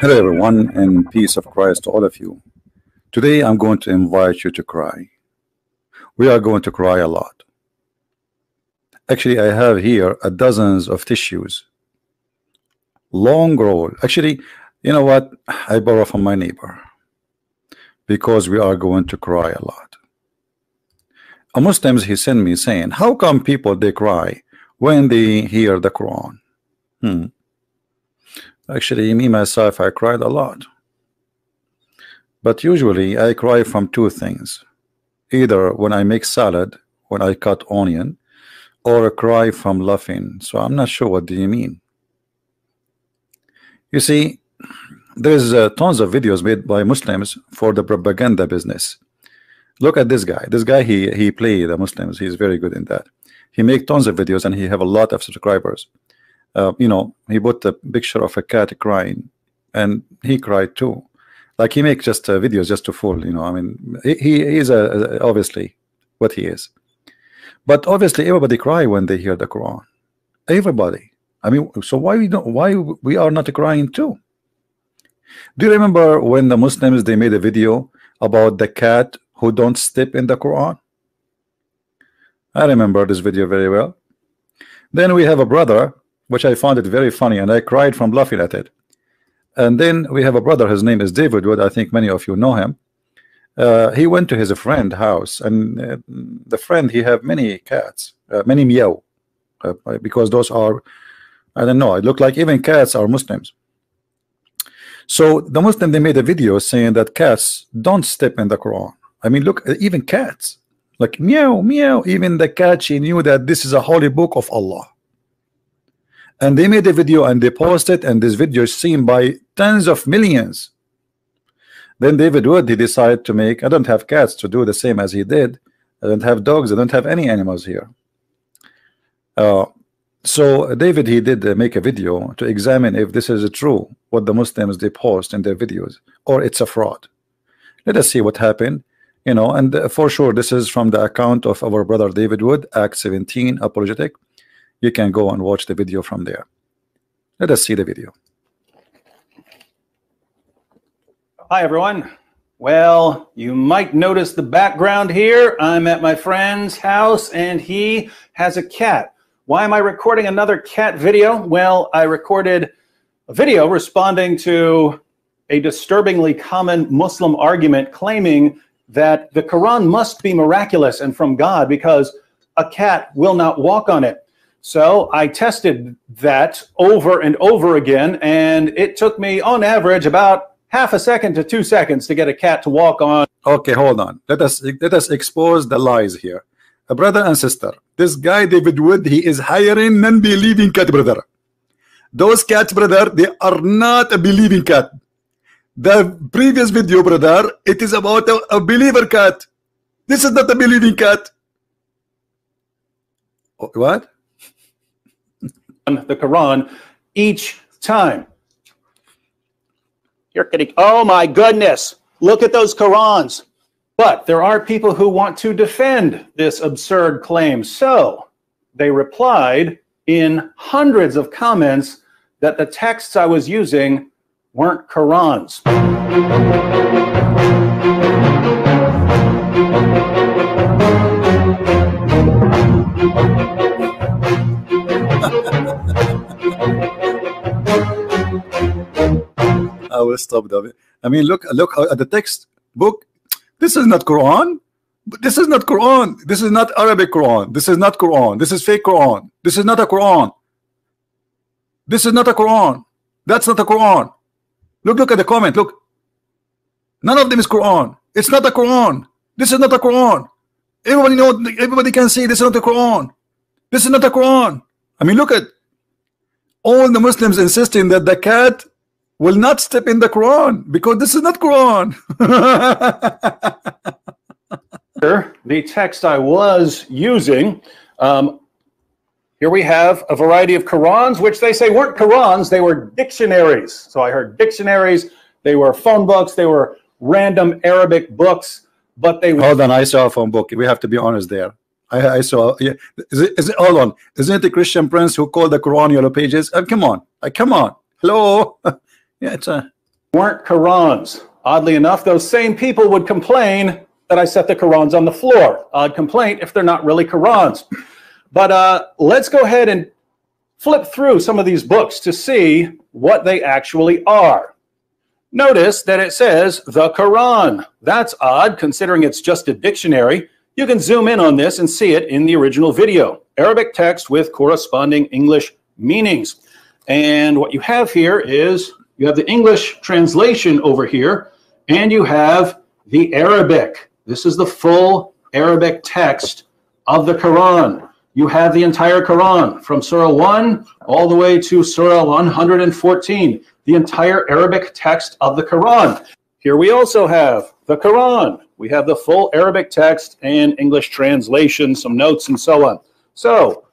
Hello everyone, and peace of Christ to all of you. Today I'm going to invite you to cry. We are going to cry a lot. Actually, I have here a dozens of tissues. Long roll. Actually, you know what? I borrow from my neighbor because we are going to cry a lot. A Muslim, he sent me saying, how come people they cry when they hear the Quran? Actually, me myself, I cried a lot. But usually I cry from two things. Either when I make salad, when I cut onion, or a cry from laughing. So I'm not sure what do you mean. You see, there's tons of videos made by Muslims for the propaganda business. Look at this guy. This guy, he played the Muslims. He's very good in that. He make tons of videos and he have a lot of subscribers. You know, he put a picture of a cat crying, and he cried too. Like he makes just videos just to fool. You know, I mean, he is obviously what he is. But obviously, everybody cry when they hear the Quran. Everybody. I mean, so why we don't? Why we are not crying too? Do you remember when the Muslims they made a video about the cat who don't step in the Quran? I remember this video very well. Then we have a brother, which I found it very funny, and I cried from laughing at it. And then we have a brother, his name is David Wood. I think many of you know him. He went to his friend's house, and the friend, he have many cats, many meow, because those are, I don't know, it look like even cats are Muslims. So the Muslim, they made a video saying that cats don't step in the Quran. I mean, look, even cats, like meow, meow, even the cat, she knew that this is a holy book of Allah. And they made a video and they posted, and this video is seen by tens of millions. Then David Wood, he decided to make, I don't have cats to do the same as he did. I don't have dogs. I don't have any animals here. So David, he did make a video to examine if this is true, what the Muslims they post in their videos, or it's a fraud. Let us see what happened. You know, and for sure, this is from the account of our brother David Wood, Act 17 Apologetic. You can go and watch the video from there. Let us see the video. Hi, everyone. Well, you might notice the background here. I'm at my friend's house, and he has a cat. Why am I recording another cat video? Well, I recorded a video responding to a disturbingly common Muslim argument claiming that the Quran must be miraculous and from God because a cat will not walk on it. So I tested that over and over again, and it took me on average about half a second to 2 seconds to get a cat to walk on. Okay, hold on. Let us expose the lies here. Brother and sister, this guy David Wood, he is hiring non-believing cat, brother. Those cats, brother, they are not a believing cat. The previous video, brother, it is about a believer cat. This is not a believing cat. What? The Quran each time. You're kidding. Oh my goodness. Look at those Qurans. But there are people who want to defend this absurd claim. So they replied in hundreds of comments that the texts I was using weren't Qurans. I will stop that. I mean, look at the text book. This is not Quran. This is not Quran. This is not Arabic Quran. This is not Quran. This is fake Quran. This is not a Quran. This is not a Quran. That's not a Quran. Look at the comment. Look. None of them is Quran. It's not a Quran. This is not a Quran. Everybody knows. Everybody can see this is not a Quran. This is not a Quran. I mean, look at all the Muslims insisting that the cat will not step in the Quran because this is not Quran. The text I was using, here we have a variety of Qurans, which they say weren't Qurans, they were dictionaries. So I heard dictionaries, they were phone books, they were random Arabic books, but they... Hold on, I saw a phone book. We have to be honest there. I saw, yeah. Is it, hold on, isn't it the Christian prince who called the Quran yellow pages? Come on, come on. Hello. Yeah, it's a weren't Qurans. Oddly enough, those same people would complain that I set the Qurans on the floor. Odd complaint if they're not really Qurans. But let's go ahead and flip through some of these books to see what they actually are. Notice that it says the Quran. That's odd considering it's just a dictionary. You can zoom in on this and see it in the original video. Arabic text with corresponding English meanings. And what you have here is you have the English translation over here, and you have the Arabic. This is the full Arabic text of the Quran. You have the entire Quran from Surah 1 all the way to Surah 114, the entire Arabic text of the Quran. Here we also have the Quran. We have the full Arabic text and English translation, some notes and so on. So,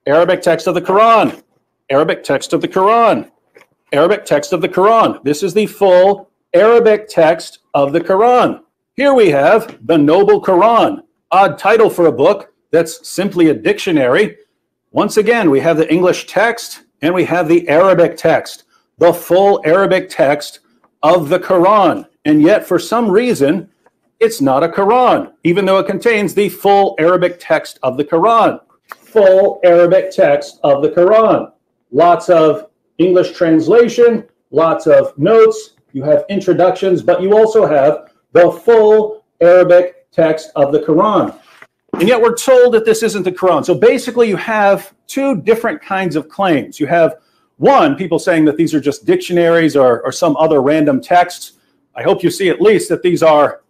Arabic text of the Quran, Arabic text of the Quran, Arabic text of the Quran. This is the full Arabic text of the Quran. Here we have the Noble Quran, odd title for a book that's simply a dictionary. Once again, we have the English text and we have the Arabic text, the full Arabic text of the Quran. And yet, for some reason, it's not a Quran, even though it contains the full Arabic text of the Quran. Full Arabic text of the Quran. Lots of English translation, lots of notes. You have introductions, but you also have the full Arabic text of the Quran. And yet we're told that this isn't the Quran. So basically you have two different kinds of claims. You have one, people saying that these are just dictionaries or some other random texts. I hope you see at least that these are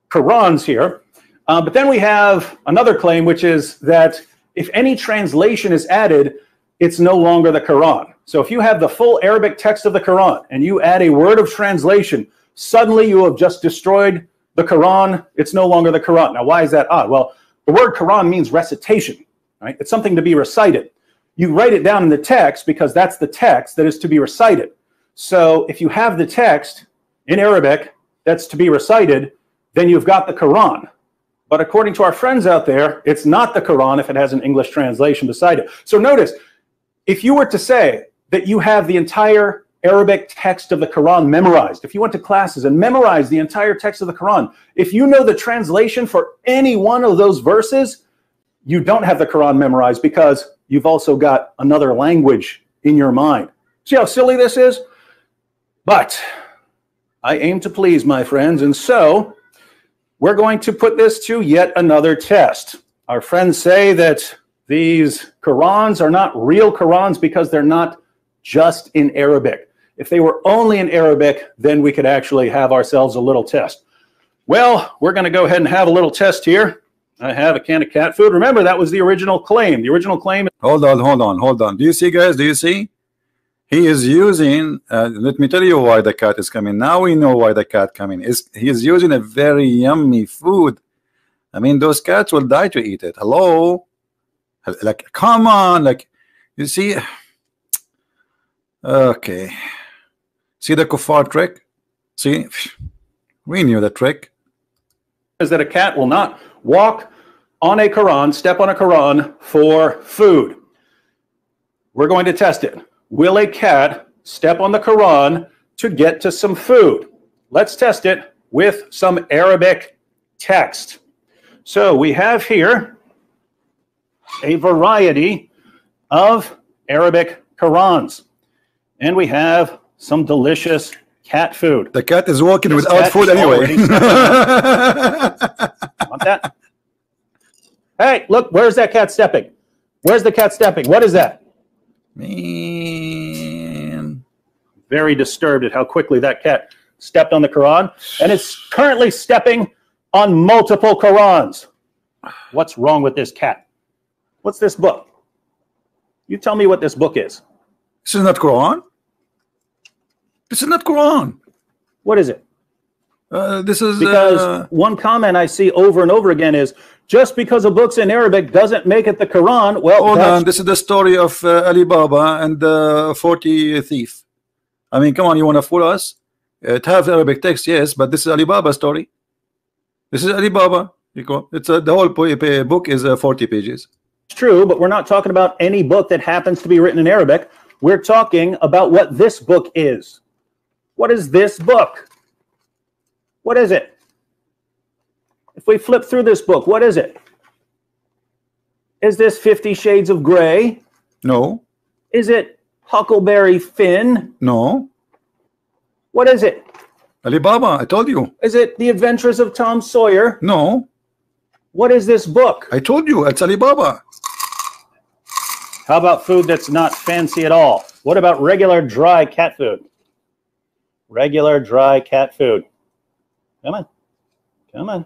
Qurans here. But then we have another claim, which is that if any translation is added, it's no longer the Quran. So if you have the full Arabic text of the Quran and you add a word of translation, suddenly you have just destroyed the Quran. It's no longer the Quran. Now, why is that odd? Well, the word Quran means recitation, right? It's something to be recited. You write it down in the text because that's the text that is to be recited. So if you have the text in Arabic that's to be recited, then you've got the Quran. But according to our friends out there, it's not the Quran if it has an English translation beside it. So notice, if you were to say that you have the entire Arabic text of the Quran memorized, if you went to classes and memorized the entire text of the Quran, if you know the translation for any one of those verses, you don't have the Quran memorized because you've also got another language in your mind. See how silly this is? But I aim to please, my friends, and so we're going to put this to yet another test. Our friends say that these Qurans are not real Qurans because they're not just in Arabic. If they were only in Arabic, then we could actually have ourselves a little test. Well, we're going to go ahead and have a little test here. I have a can of cat food. Remember, that was the original claim. The original claim. Hold on. Do you see, guys? Do you see? He is using, let me tell you why the cat is coming. Now we know why the cat coming. He is using a very yummy food. I mean, those cats will die to eat it. Hello? Like, come on. Like, you see? Okay. See the kuffar trick? See? We knew the trick. Is that a cat will not walk on a Quran, step on a Quran for food. We're going to test it. Will a cat step on the Quran to get to some food? Let's test it with some Arabic text. So we have here a variety of Arabic Qurans. And we have some delicious cat food. The cat is walking without food anyway. Want that? Hey, look, where's that cat stepping? Where's the cat stepping? What is that? Man. Very disturbed at how quickly that cat stepped on the Quran. And it's currently stepping on multiple Qurans. What's wrong with this cat? What's this book? You tell me what this book is. This is not Quran. This is not Quran. What is it? This is because one comment I see over and over again is just because a book's in Arabic doesn't make it the Quran. Well, hold on. This is the story of Alibaba and the 40 thief. I mean, come on, you want to fool us? It has Arabic text, yes, but this is Alibaba story. This is Alibaba. It's the whole book is 40 pages. It's true, but we're not talking about any book that happens to be written in Arabic. We're talking about what this book is. What is this book? What is it? If we flip through this book, what is it? Is this 50 Shades of Grey? No. Is it Huckleberry Finn? No. What is it? Alibaba, I told you. Is it The Adventures of Tom Sawyer? No. What is this book? I told you, it's Alibaba. How about food that's not fancy at all? What about regular dry cat food? Regular dry cat food. Come on. Come on.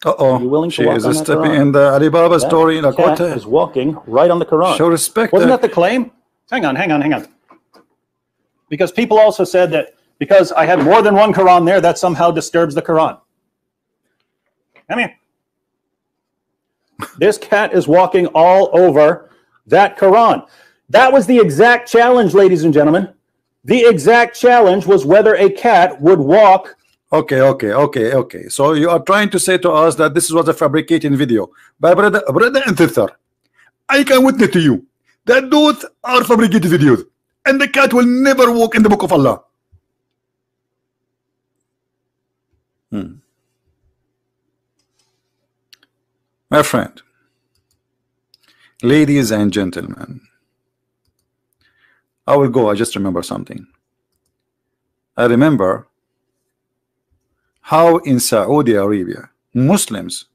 Are you willing to She walk is on that stepping Quran? in the Alibaba story. That cat is walking right on the Quran. Show respect. Wasn't that the claim? Hang on. Because people also said that because I had more than one Quran there, that somehow disturbs the Quran. Come here. This cat is walking all over that Quran. That was the exact challenge, ladies and gentlemen. The exact challenge was whether a cat would walk. Okay. So you are trying to say to us that this was a fabricating video. But brother and sister, I can witness to you that those are fabricated videos. And the cat will never walk in the book of Allah. My friend, ladies and gentlemen, I will go. I just remember something. I remember how in Saudi Arabia, Muslims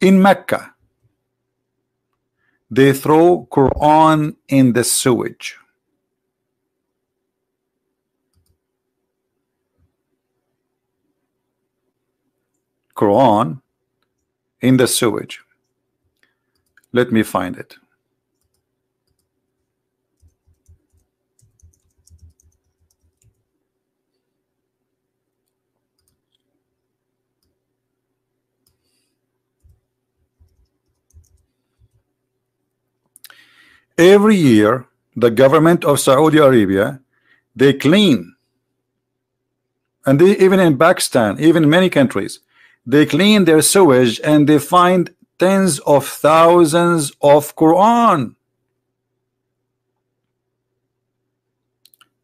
in Mecca, they throw Quran in the sewage. Quran in the sewage. Let me find it. Every year, the government of Saudi Arabia, they clean, and they, even in Pakistan, even in many countries, they clean their sewage and they find tens of thousands of Quran.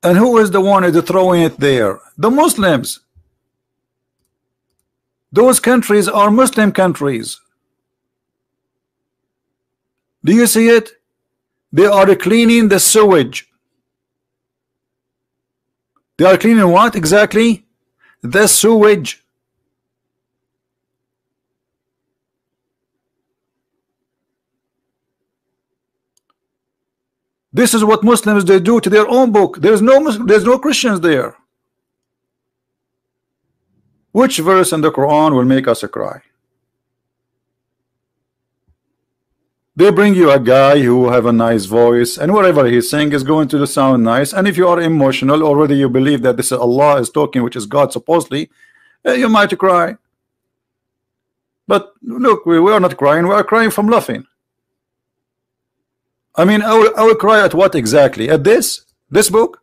And who is the one who's throwing it there? The Muslims. Those countries are Muslim countries. Do you see it? They are cleaning the sewage. They are cleaning what exactly? The sewage. This is what Muslims they do to their own book. There's no Christians there. Which verse in the Quran will make us cry? They bring you a guy who have a nice voice, and whatever he's saying is going to sound nice. And if you are emotional, already you believe that this is Allah is talking, which is God supposedly, you might cry. But look, we are not crying. We are crying from laughing. I mean, I will cry at what exactly? At this book?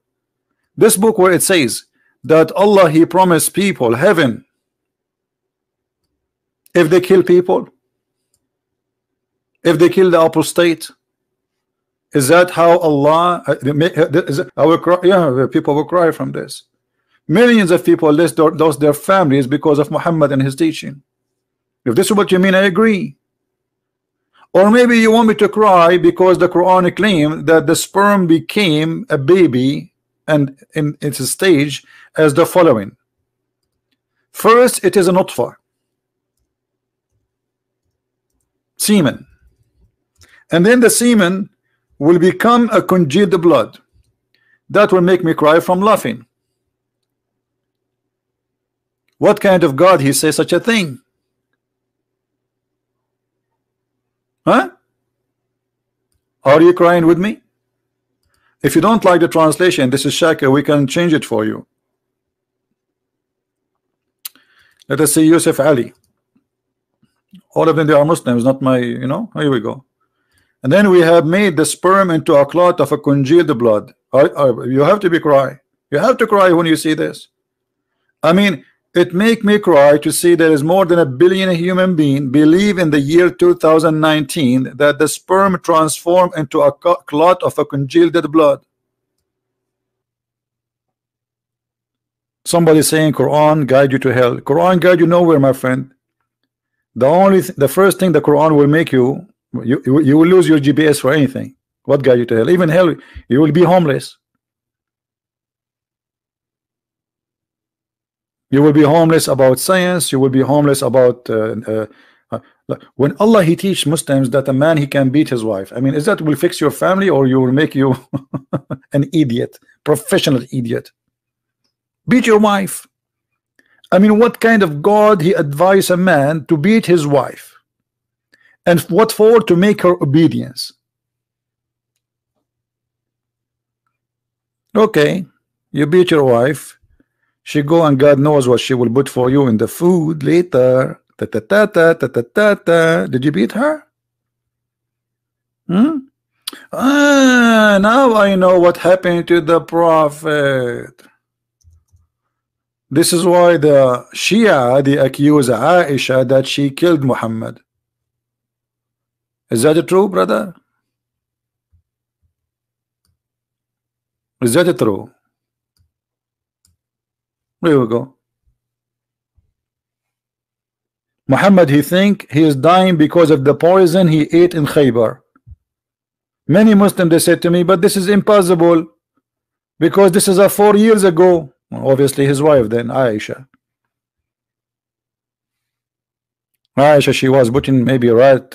This book where it says that Allah, He promised people heaven if they kill people, if they kill the apostate. Is that how Allah? I will cry. Yeah, people will cry from this. Millions of people lost their families because of Muhammad and his teaching. If this is what you mean, I agree. Or maybe you want me to cry because the Quran claims that the sperm became a baby, and in its stage as the following. First, it is a nutfa, semen, and then the semen will become a congealed blood. That will make me cry from laughing. What kind of God He says such a thing? Huh? Are you crying with me? If you don't like the translation, this is Shaka, we can change it for you. Let us see Yusuf Ali. All of them, they are Muslims, not my, you know. Here we go. And then we have made the sperm into a clot of a congealed blood. You have to be cry. You have to cry when you see this. I mean, it make me cry to see there is more than 1 billion human beings believe in the year 2019 that the sperm transform into a clot of a congealed blood. Somebody saying Quran guide you to hell. Quran guide you nowhere, my friend. The first thing the Quran will make you, you will lose your GPS for anything. What guide you to hell? Even hell, you will be homeless. You will be homeless about science. You will be homeless about when Allah he teach Muslims that a man he can beat his wife. I mean, is that will fix your family, or you will make you an idiot, professional idiot? Beat your wife. I mean, what kind of God he advise a man to beat his wife? And what for? To make her obedience. Okay, you beat your wife. She go and God knows what she will put for you in the food later. Ta ta ta ta ta ta ta ta. Did you beat her? Now I know what happened to the Prophet. This is why the Shia they accuse Aisha that she killed Muhammad. Is that true, brother? Is that true? There we go. Muhammad he think he is dying because of the poison he ate in Khaybar. Many Muslims they said to me, but this is impossible because this is 4 years ago. Obviously his wife then, Aisha, she was putting maybe rat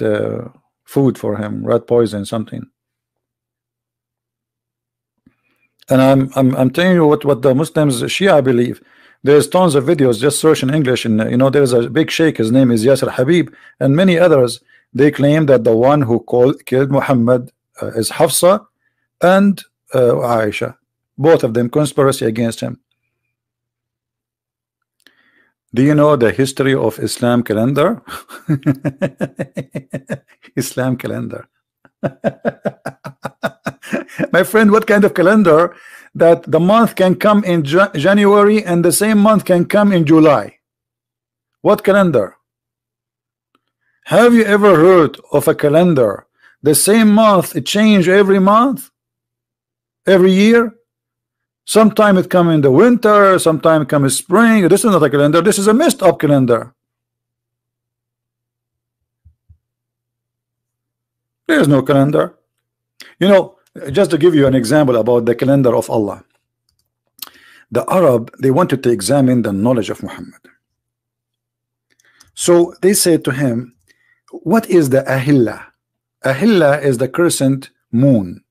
food for him, rat poison, something. And I'm telling you what the Muslims Shia believe. There's tons of videos, just search in English, and you know there's a big sheikh, his name is Yasser Habib, and many others. They claim that the one who killed Muhammad is Hafsa and Aisha, both of them conspiracy against him. Do you know the history of Islam calendar? Islam calendar. My friend, what kind of calendar that the month can come in January and the same month can come in July? What calendar? Have you ever heard of a calendar the same month it change every month, every year? Sometime it come in the winter, sometime it come in spring. This is not a calendar, this is a messed up calendar. There is no calendar. You know, just to give you an example about the calendar of Allah, the Arab, they wanted to examine the knowledge of Muhammad. So they said to him, what is the Ahilla? Ahilla is the crescent moon.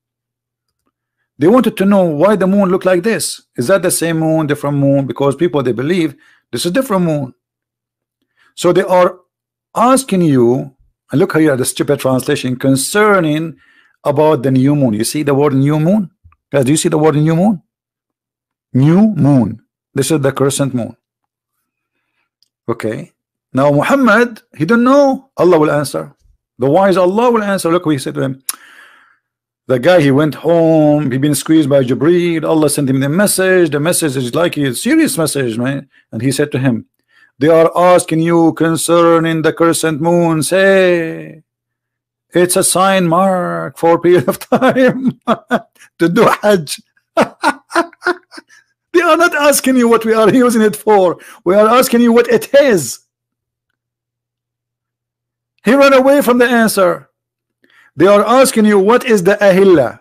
They wanted to know why the moon looked like this. Is that the same moon, different moon? Because people, they believe this is different moon. So they are asking you, and look here at the stupid translation, concerning about the new moon. You see the word new moon? Guys, do you see the word new moon? New moon. This is the crescent moon. Okay. Now Muhammad, he don't know. Allah will answer. The wise Allah will answer. Look what he said to him. The guy, he went home, he been squeezed by Jibreel. Allah sent him the message. The message is like a serious message, man. And he said to him, they are asking you concerning the crescent moon. Say, it's a sign mark for a period of time to do Hajj. They are not asking you what we are using it for. We are asking you what it is. He ran away from the answer. They are asking you what is the Ahilla,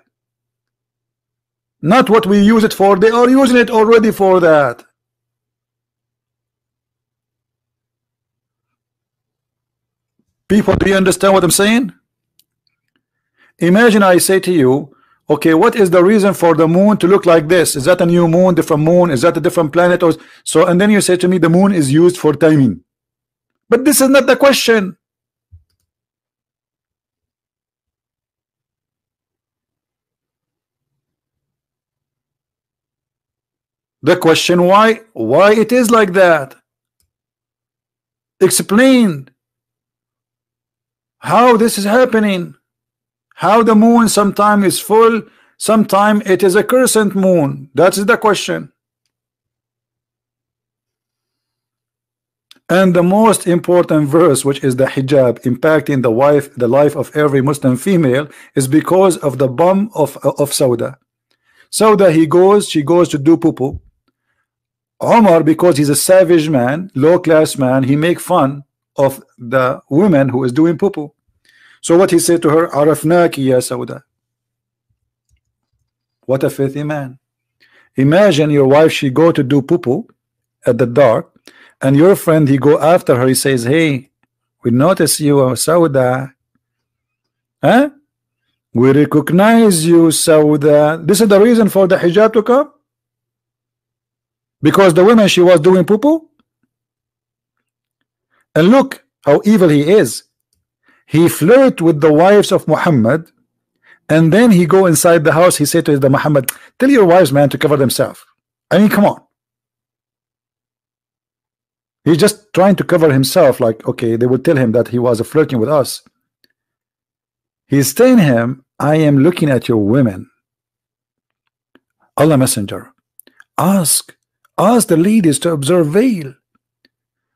not what we use it for. They are using it already for that. People, do you understand what I'm saying? Imagine I say to you, okay, what is the reason for the moon to look like this? Is that a new moon, different moon? Is that a different planet? Or so, and then you say to me the moon is used for timing. But this is not the question. The question why it is like that. Explain how this is happening. How the moon sometime is full, sometime it is a crescent moon. That is the question. And the most important verse, which is the hijab impacting the life of every Muslim female, is because of the bomb of Sauda. Sauda, she goes to do poo-poo. Omar, because he's a savage man, low-class man, he make fun of the woman who is doing poo-poo. So what he said to her, Arafnaki ya Sauda. What a filthy man. Imagine your wife, she go to do poo-poo at the dark, and your friend, he go after her, he says, hey, we notice you, Sauda. Huh? We recognize you, Sauda. This is the reason for the hijab to come? Because the woman, she was doing poo-poo? And look how evil he is. He flirt with the wives of Muhammad, and then he go inside the house, he said to the Muhammad, tell your wives, man, to cover themselves. I mean, come on. He's just trying to cover himself, like, okay, they would tell him that he was flirting with us. He's telling him, I am looking at your women. Allah Messenger, ask the ladies to observe veil.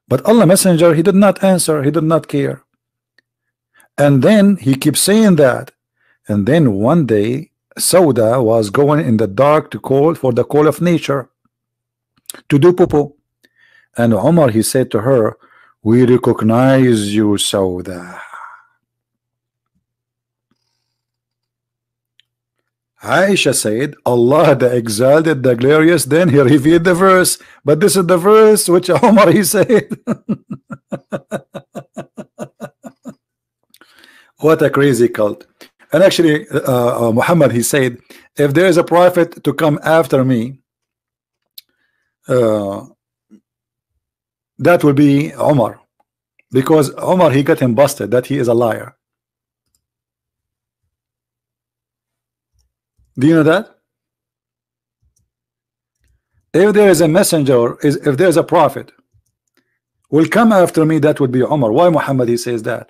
But Allah Messenger, he did not answer, he did not care. And then he keeps saying that. And then one day Sauda was going in the dark to call for the call of nature to do poo-poo. And Omar, he said to her, we recognize you, Sauda. Aisha said, Allah the exalted, the glorious, then he revealed the verse. But this is the verse which Omar, he said. What a crazy cult. And actually, Muhammad, he said, if there is a prophet to come after me, that will be Omar. Because Omar, he got him busted that he is a liar. Do you know that? If there is a messenger, if there is a prophet will come after me, that would be Omar. Why Muhammad, he says that?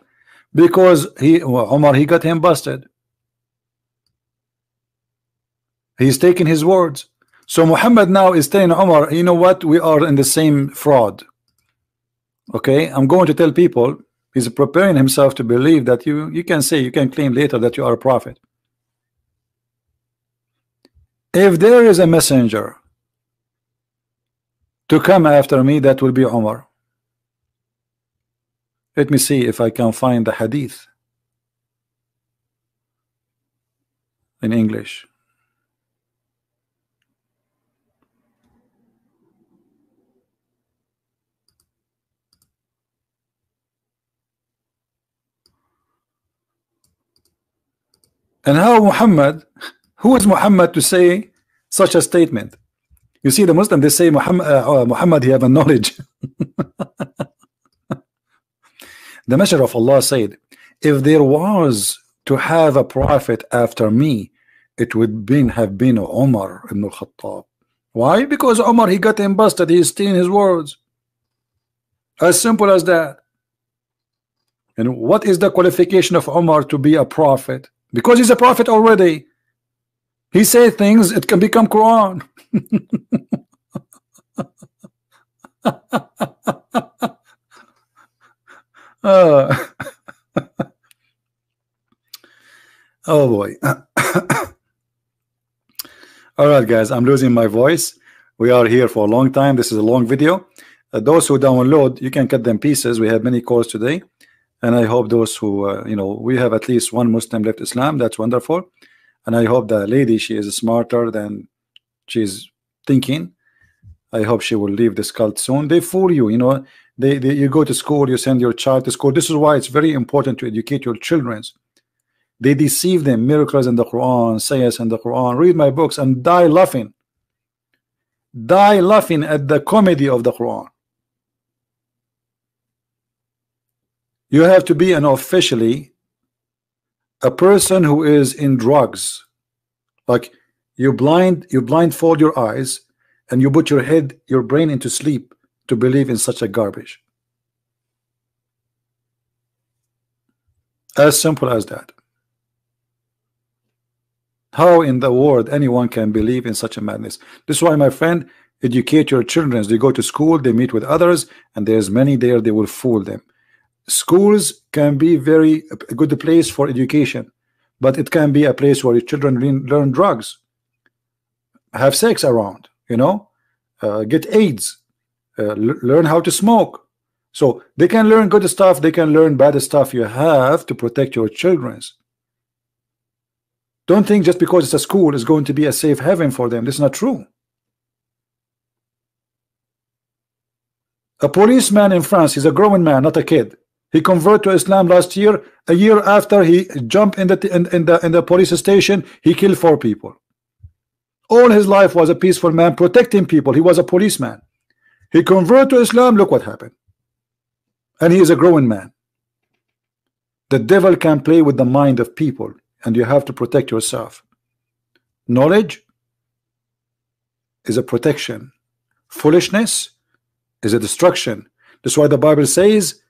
Because Omar, he got him busted. He's taking his words. So Muhammad now is telling Omar, you know what, we are in the same fraud. Okay, I'm going to tell people, he's preparing himself to believe that you can say, you can claim later that you are a prophet. If there is a messenger to come after me, that will be Omar. Let me see if I can find the hadith in English. And how Muhammad, who is Muhammad to say such a statement? You see, the Muslim, they say Muhammad, he have a knowledge. The Messenger of Allah said, if there was to have a prophet after me, it would have been Umar ibn al-Khattab. Why? Because Umar, he got him busted. He is stealing his words. As simple as that. And what is the qualification of Umar to be a prophet? Because he's a prophet already. He says things, it can become Quran. Oh boy. All right, guys, I'm losing my voice. We are here for a long time. This is a long video. Those who download, you can cut them pieces. We have many calls today, and I hope those who we have at least one Muslim left Islam. That's wonderful. And I hope the lady, she is smarter than she's thinking. I hope she will leave this cult soon. They fool you, you go to school, you send your child to school. This is why it's very important to educate your children. They deceive them, miracles in the Quran, sayas in the Quran, read my books and die laughing. Die laughing at the comedy of the Quran. You have to be officially a person who is in drugs. Like you blindfold your eyes and you put your brain into sleep to believe in such a garbage. As simple as that. How in the world anyone can believe in such a madness? This is why, my friend, educate your children. They go to school, they meet with others, and there's many there, they will fool them. Schools can be very a good place for education, but it can be a place where your children learn drugs, have sex around, get AIDS, learn how to smoke. So they can learn good stuff, they can learn bad stuff. You have to protect your children. Don't think just because it's a school is going to be a safe haven for them. This is not true. A policeman in France, he's a grown man, not a kid. He converted to Islam last year. A year after he jumped in the police station, he killed 4 people. All his life was a peaceful man protecting people. He was a policeman. He converted to Islam. Look what happened. And he is a growing man. The devil can play with the mind of people, and you have to protect yourself. Knowledge is a protection. Foolishness is a destruction. That's why the Bible says,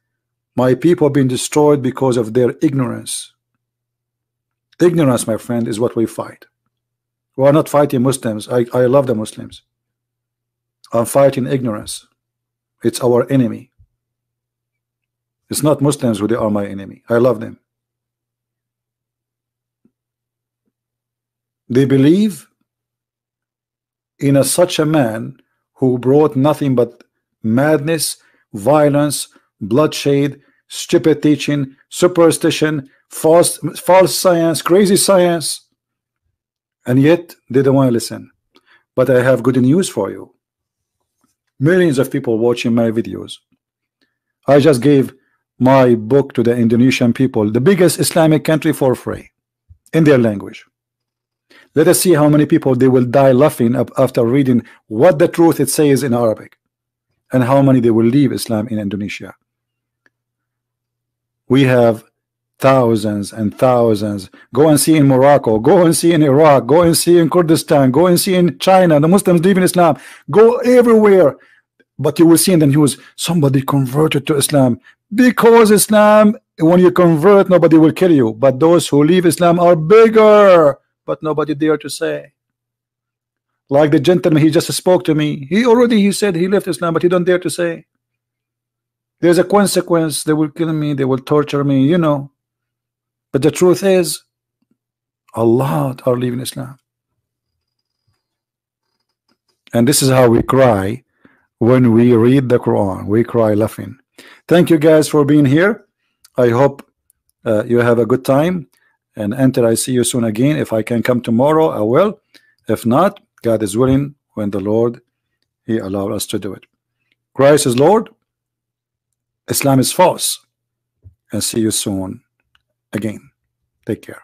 my people have been destroyed because of their ignorance. Ignorance, my friend, is what we fight. We are not fighting Muslims. I love the Muslims. I'm fighting ignorance. It's our enemy. It's not Muslims who they are my enemy. I love them. They believe in such a man who brought nothing but madness, violence, bloodshed, stupid teaching, superstition, false science, crazy science, and yet they don't want to listen. But I have good news for you. Millions of people watching my videos. I just gave my book to the Indonesian people, the biggest Islamic country, for free in their language. Let us see how many people they will die laughing after reading what the truth it says in Arabic, and how many they will leave Islam in Indonesia. We have thousands and thousands. Go and see in Morocco, go and see in Iraq, go and see in Kurdistan, go and see in China, the Muslims leaving Islam. Go everywhere, but you will see in the news somebody converted to Islam. Because Islam, when you convert, nobody will kill you, but those who leave Islam are bigger, but nobody dare to say. Like the gentleman, he just spoke to me. He said he left Islam, but he don't dare to say. There's a consequence. They will kill me. They will torture me, you know. But the truth is, a lot are leaving Islam. And this is how we cry when we read the Quran. We cry laughing. Thank you guys for being here. I hope you have a good time. And until I see you soon again, if I can come tomorrow, I will. If not, God is willing, when the Lord, He allowed us to do it. Christ is Lord. Islam is false. And see you soon again. Take care.